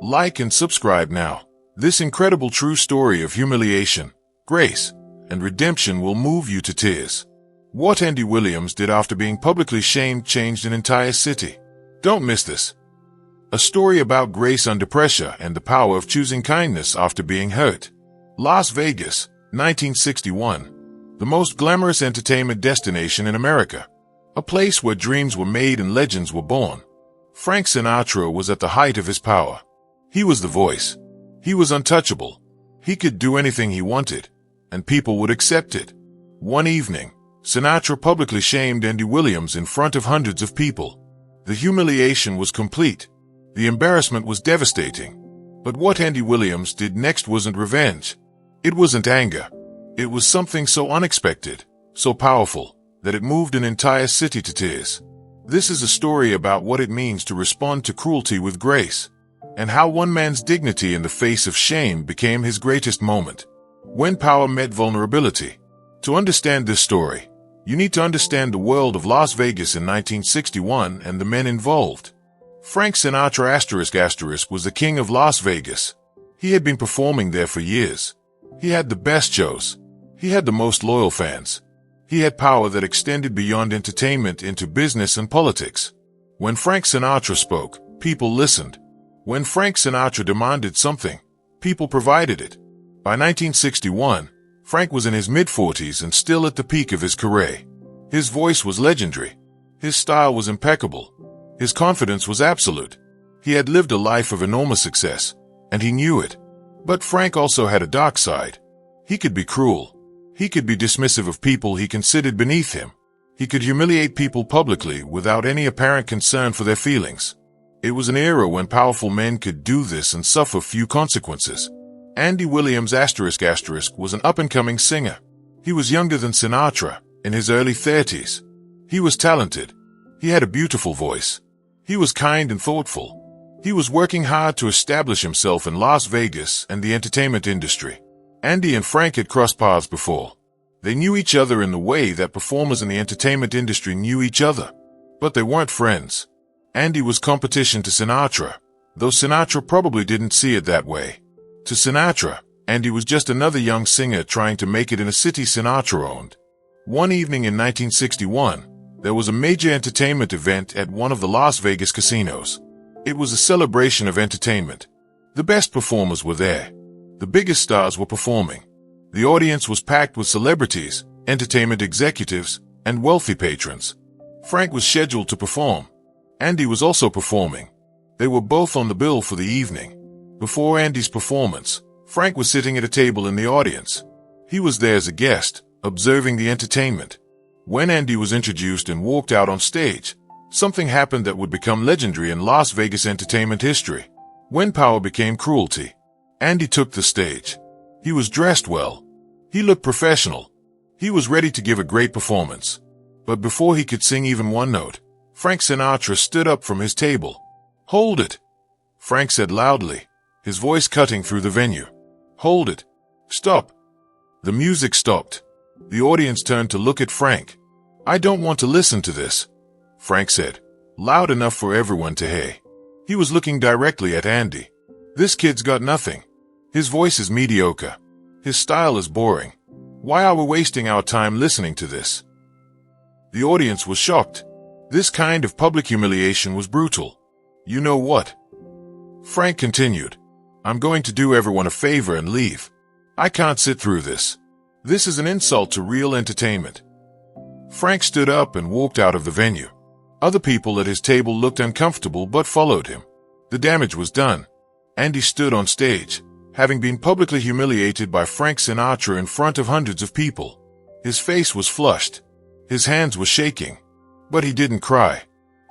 Like and subscribe now. This incredible true story of humiliation, grace, and redemption will move you to tears. What Andy Williams did after being publicly shamed changed an entire city. Don't miss this. A story about grace under pressure and the power of choosing kindness after being hurt. Las Vegas, 1961. The most glamorous entertainment destination in America. A place where dreams were made and legends were born. Frank Sinatra was at the height of his power. He was the voice. He was untouchable. He could do anything he wanted, and people would accept it. One evening, Sinatra publicly shamed Andy Williams in front of hundreds of people. The humiliation was complete. The embarrassment was devastating. But what Andy Williams did next wasn't revenge. It wasn't anger. It was something so unexpected, so powerful, that it moved an entire city to tears. This is a story about what it means to respond to cruelty with grace, and how one man's dignity in the face of shame became his greatest moment. When power met vulnerability. To understand this story, you need to understand the world of Las Vegas in 1961 and the men involved. Frank Sinatra was the king of Las Vegas. He had been performing there for years. He had the best shows. He had the most loyal fans. He had power that extended beyond entertainment into business and politics. When Frank Sinatra spoke, people listened. When Frank Sinatra demanded something, people provided it. By 1961, Frank was in his mid-40s and still at the peak of his career. His voice was legendary. His style was impeccable. His confidence was absolute. He had lived a life of enormous success, and he knew it. But Frank also had a dark side. He could be cruel. He could be dismissive of people he considered beneath him. He could humiliate people publicly without any apparent concern for their feelings. It was an era when powerful men could do this and suffer few consequences. Andy Williams was an up-and-coming singer. He was younger than Sinatra, in his early 30s. He was talented. He had a beautiful voice. He was kind and thoughtful. He was working hard to establish himself in Las Vegas and the entertainment industry. Andy and Frank had crossed paths before. They knew each other in the way that performers in the entertainment industry knew each other. But they weren't friends. Andy was competition to Sinatra, though Sinatra probably didn't see it that way. To Sinatra, Andy was just another young singer trying to make it in a city Sinatra owned. One evening in 1961, there was a major entertainment event at one of the Las Vegas casinos. It was a celebration of entertainment. The best performers were there. The biggest stars were performing. The audience was packed with celebrities, entertainment executives, and wealthy patrons. Frank was scheduled to perform. Andy was also performing. They were both on the bill for the evening. Before Andy's performance, Frank was sitting at a table in the audience. He was there as a guest, observing the entertainment. When Andy was introduced and walked out on stage, something happened that would become legendary in Las Vegas entertainment history. When power became cruelty, Andy took the stage. He was dressed well. He looked professional. He was ready to give a great performance. But before he could sing even one note, Frank Sinatra stood up from his table. "Hold it," Frank said loudly, his voice cutting through the venue. "Hold it. Stop." The music stopped. The audience turned to look at Frank. "I don't want to listen to this," Frank said, loud enough for everyone to hear. He was looking directly at Andy. "This kid's got nothing. His voice is mediocre. His style is boring. Why are we wasting our time listening to this?" The audience was shocked. This kind of public humiliation was brutal. "You know what?" Frank continued. "I'm going to do everyone a favor and leave. I can't sit through this. This is an insult to real entertainment." Frank stood up and walked out of the venue. Other people at his table looked uncomfortable but followed him. The damage was done. Andy stood on stage, having been publicly humiliated by Frank Sinatra in front of hundreds of people. His face was flushed. His hands were shaking. But he didn't cry.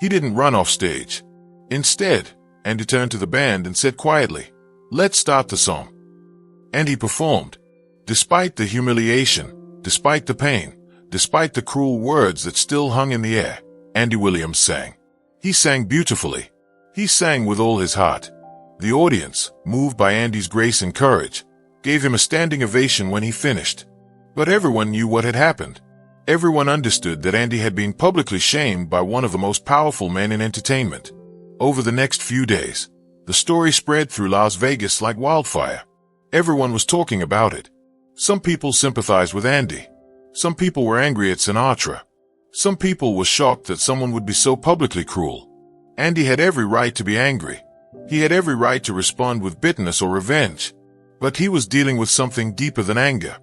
He didn't run off stage. Instead, Andy turned to the band and said quietly, "Let's start the song." And he performed. Despite the humiliation, despite the pain, despite the cruel words that still hung in the air, Andy Williams sang. He sang beautifully. He sang with all his heart. The audience, moved by Andy's grace and courage, gave him a standing ovation when he finished. But everyone knew what had happened. Everyone understood that Andy had been publicly shamed by one of the most powerful men in entertainment. Over the next few days, The story spread through Las Vegas like wildfire. Everyone was talking about it. Some people sympathized with Andy. Some people were angry at Sinatra. Some people were shocked that someone would be so publicly cruel. Andy had every right to be angry. He had every right to respond with bitterness or revenge. But he was dealing with something deeper than anger.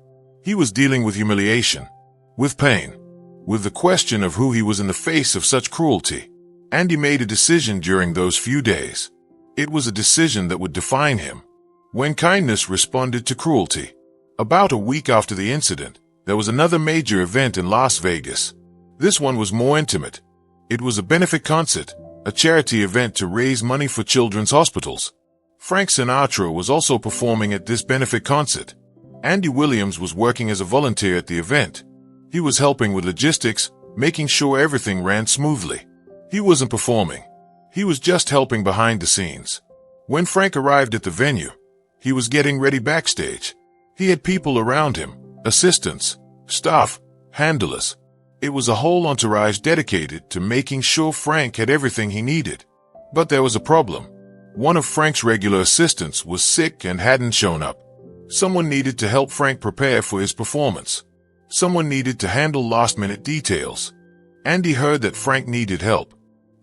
He was dealing with humiliation, with pain, with the question of who he was in the face of such cruelty. Andy made a decision during those few days. It was a decision that would define him. When kindness responded to cruelty. About a week after the incident, there was another major event in Las Vegas. This one was more intimate. It was a benefit concert, a charity event to raise money for children's hospitals. Frank Sinatra was also performing at this benefit concert. Andy Williams was working as a volunteer at the event. He was helping with logistics, making sure everything ran smoothly. He wasn't performing. He was just helping behind the scenes. When Frank arrived at the venue, he was getting ready backstage. He had people around him, assistants, staff, handlers. It was a whole entourage dedicated to making sure Frank had everything he needed. But there was a problem. One of Frank's regular assistants was sick and hadn't shown up. Someone needed to help Frank prepare for his performance. Someone needed to handle last-minute details. Andy heard that Frank needed help.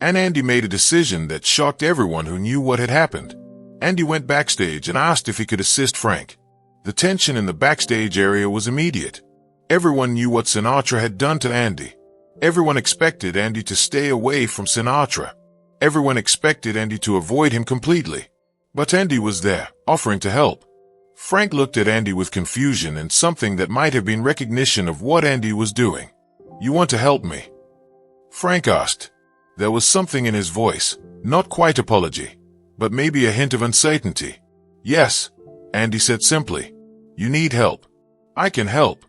And Andy made a decision that shocked everyone who knew what had happened. Andy went backstage and asked if he could assist Frank. The tension in the backstage area was immediate. Everyone knew what Sinatra had done to Andy. Everyone expected Andy to stay away from Sinatra. Everyone expected Andy to avoid him completely. But Andy was there, offering to help. Frank looked at Andy with confusion and something that might have been recognition of what Andy was doing. "You want to help me?" Frank asked. There was something in his voice, not quite apology, but maybe a hint of uncertainty. "Yes," Andy said simply. "You need help." "I can help."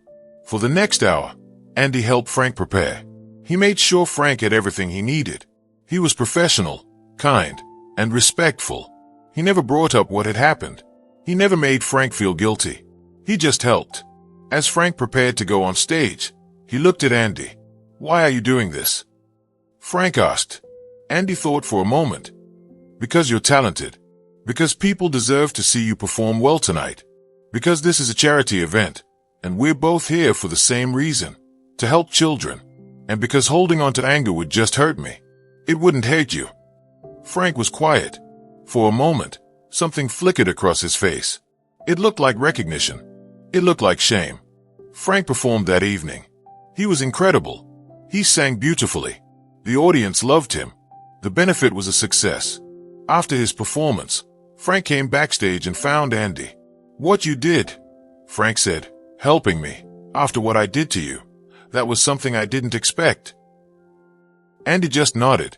For the next hour, Andy helped Frank prepare. He made sure Frank had everything he needed. He was professional, kind, and respectful. He never brought up what had happened. He never made Frank feel guilty. He just helped. As Frank prepared to go on stage, he looked at Andy. "Why are you doing this?" Frank asked. Andy thought for a moment. "Because you're talented. Because people deserve to see you perform well tonight. Because this is a charity event, and we're both here for the same reason, to help children. And because holding on to anger would just hurt me. It wouldn't hurt you." Frank was quiet. For a moment, something flickered across his face. It looked like recognition. It looked like shame. Frank performed that evening. He was incredible. He sang beautifully. The audience loved him. The benefit was a success. After his performance, Frank came backstage and found Andy. "What you did," Frank said, "helping me, after what I did to you, that was something I didn't expect." Andy just nodded.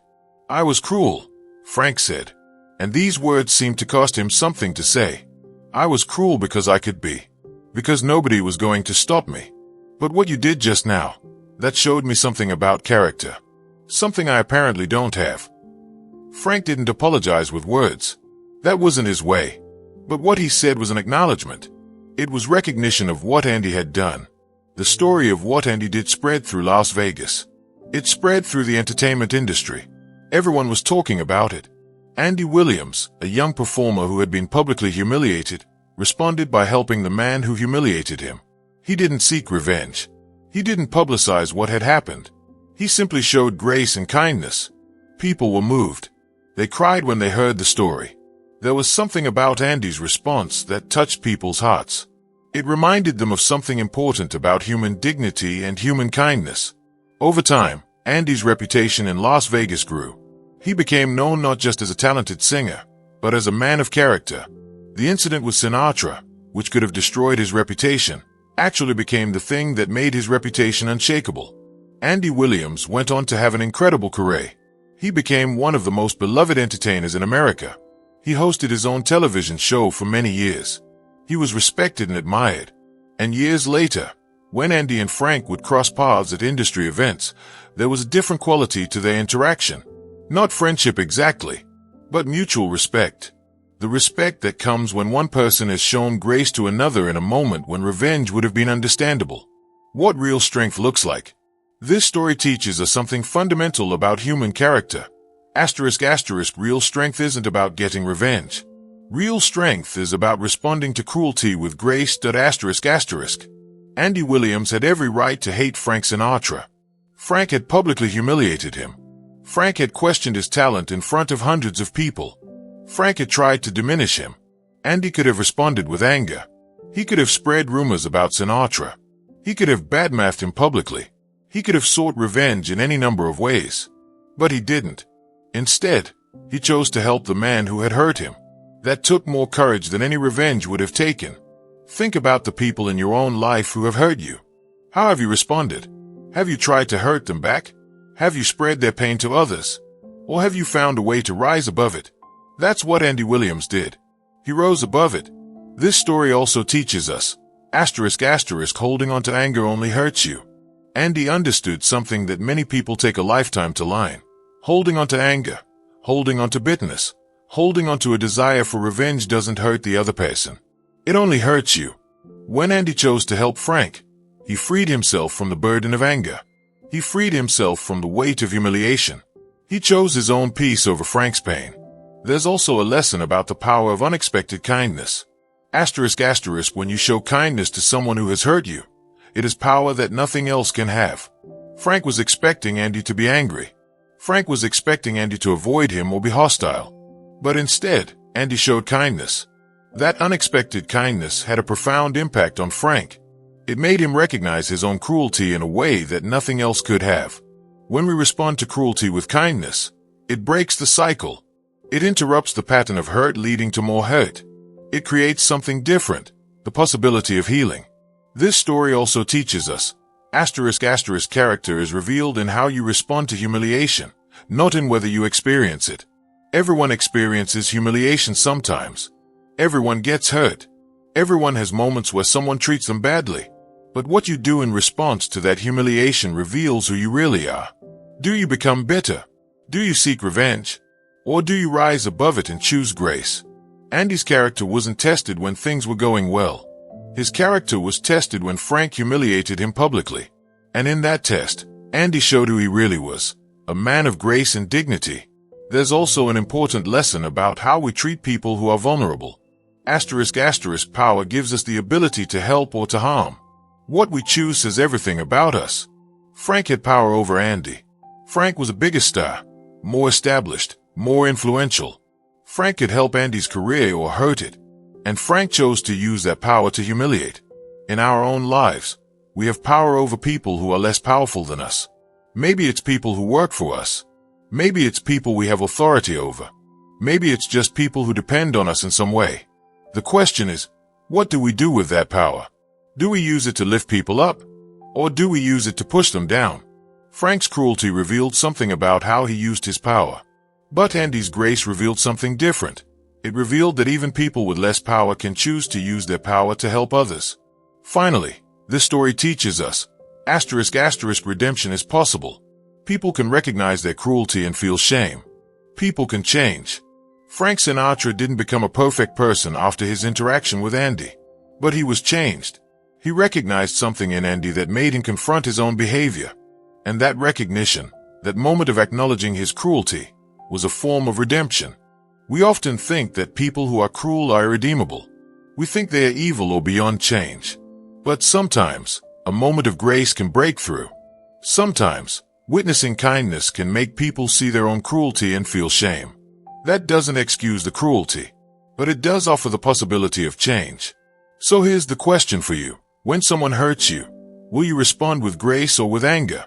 "I was cruel," Frank said. And these words seemed to cost him something to say. "I was cruel because I could be. Because nobody was going to stop me. But what you did just now, that showed me something about character. Something I apparently don't have." Frank didn't apologize with words. That wasn't his way. But what he said was an acknowledgement. It was recognition of what Andy had done. The story of what Andy did spread through Las Vegas. It spread through the entertainment industry. Everyone was talking about it. Andy Williams, a young performer who had been publicly humiliated, responded by helping the man who humiliated him. He didn't seek revenge. He didn't publicize what had happened. He simply showed grace and kindness. People were moved. They cried when they heard the story. There was something about Andy's response that touched people's hearts. It reminded them of something important about human dignity and human kindness. Over time, Andy's reputation in Las Vegas grew. He became known not just as a talented singer, but as a man of character. The incident with Sinatra, which could have destroyed his reputation, actually became the thing that made his reputation unshakable. Andy Williams went on to have an incredible career. He became one of the most beloved entertainers in America. He hosted his own television show for many years. He was respected and admired. And years later, when Andy and Frank would cross paths at industry events, there was a different quality to their interaction. Not friendship exactly, but mutual respect. The respect that comes when one person has shown grace to another in a moment when revenge would have been understandable. What real strength looks like. This story teaches us something fundamental about human character. Real strength isn't about getting revenge. Real strength is about responding to cruelty with grace. Andy Williams had every right to hate Frank Sinatra. Frank had publicly humiliated him. Frank had questioned his talent in front of hundreds of people. Frank had tried to diminish him. Andy could have responded with anger. He could have spread rumors about Sinatra. He could have badmouthed him publicly. He could have sought revenge in any number of ways. But he didn't. Instead, he chose to help the man who had hurt him. That took more courage than any revenge would have taken. Think about the people in your own life who have hurt you. How have you responded? Have you tried to hurt them back? Have you spread their pain to others? Or have you found a way to rise above it? That's what Andy Williams did. He rose above it. This story also teaches us, holding on to anger only hurts you. Andy understood something that many people take a lifetime to learn. Holding on to anger, holding on to bitterness, holding on to a desire for revenge doesn't hurt the other person. It only hurts you. When Andy chose to help Frank, he freed himself from the burden of anger. He freed himself from the weight of humiliation. He chose his own peace over Frank's pain. There's also a lesson about the power of unexpected kindness. When you show kindness to someone who has hurt you, it is power that nothing else can have. Frank was expecting Andy to be angry. Frank was expecting Andy to avoid him or be hostile. But instead, Andy showed kindness. That unexpected kindness had a profound impact on Frank. It made him recognize his own cruelty in a way that nothing else could have. When we respond to cruelty with kindness, it breaks the cycle. It interrupts the pattern of hurt leading to more hurt. It creates something different, the possibility of healing. This story also teaches us, character is revealed in how you respond to humiliation, not in whether you experience it. Everyone experiences humiliation sometimes. Everyone gets hurt. Everyone has moments where someone treats them badly. But what you do in response to that humiliation reveals who you really are. Do you become bitter? Do you seek revenge? Or do you rise above it and choose grace? Andy's character wasn't tested when things were going well. His character was tested when Frank humiliated him publicly. And in that test, Andy showed who he really was, a man of grace and dignity. There's also an important lesson about how we treat people who are vulnerable. Power gives us the ability to help or to harm. What we choose says everything about us. Frank had power over Andy. Frank was a bigger star, more established, more influential. Frank could help Andy's career or hurt it. And Frank chose to use that power to humiliate. In our own lives, we have power over people who are less powerful than us. Maybe it's people who work for us. Maybe it's people we have authority over. Maybe it's just people who depend on us in some way. The question is, what do we do with that power? Do we use it to lift people up? Or do we use it to push them down? Frank's cruelty revealed something about how he used his power. But Andy's grace revealed something different. It revealed that even people with less power can choose to use their power to help others. Finally, this story teaches us, redemption is possible. People can recognize their cruelty and feel shame. People can change. Frank Sinatra didn't become a perfect person after his interaction with Andy. But he was changed. He recognized something in Andy that made him confront his own behavior. And that recognition, that moment of acknowledging his cruelty, was a form of redemption. We often think that people who are cruel are irredeemable. We think they are evil or beyond change. But sometimes, a moment of grace can break through. Sometimes, witnessing kindness can make people see their own cruelty and feel shame. That doesn't excuse the cruelty, but it does offer the possibility of change. So here's the question for you. When someone hurts you, will you respond with grace or with anger?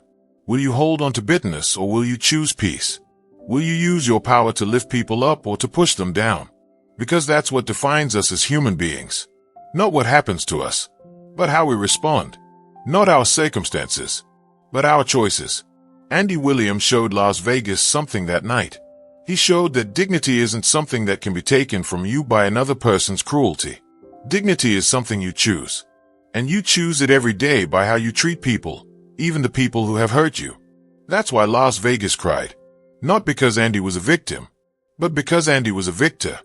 Will you hold on to bitterness or will you choose peace? Will you use your power to lift people up or to push them down? Because that's what defines us as human beings. Not what happens to us, but how we respond. Not our circumstances, but our choices. Andy Williams showed Las Vegas something that night. He showed that dignity isn't something that can be taken from you by another person's cruelty. Dignity is something you choose. And you choose it every day by how you treat people, even the people who have hurt you. That's why Las Vegas cried. Not because Andy was a victim, but because Andy was a victor.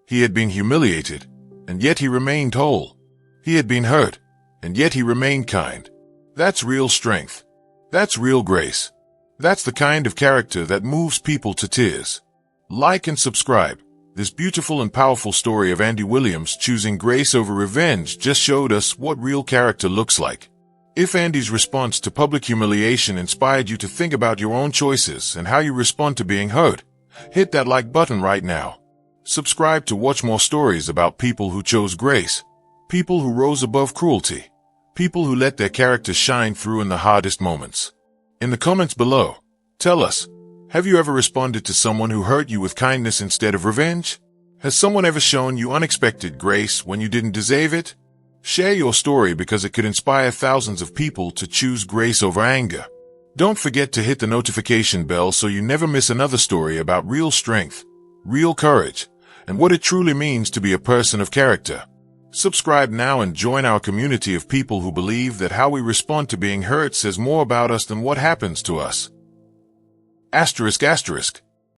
He had been humiliated, and yet he remained whole. He had been hurt, and yet he remained kind. That's real strength. That's real grace. That's the kind of character that moves people to tears. Like and subscribe. This beautiful and powerful story of Andy Williams choosing grace over revenge just showed us what real character looks like. If Andy's response to public humiliation inspired you to think about your own choices and how you respond to being hurt, hit that like button right now. Subscribe to watch more stories about people who chose grace, people who rose above cruelty, people who let their characters shine through in the hardest moments. In the comments below, tell us, have you ever responded to someone who hurt you with kindness instead of revenge? Has someone ever shown you unexpected grace when you didn't deserve it? Share your story because it could inspire thousands of people to choose grace over anger. Don't forget to hit the notification bell so you never miss another story about real strength, real courage, and what it truly means to be a person of character. Subscribe now and join our community of people who believe that how we respond to being hurt says more about us than what happens to us. ***.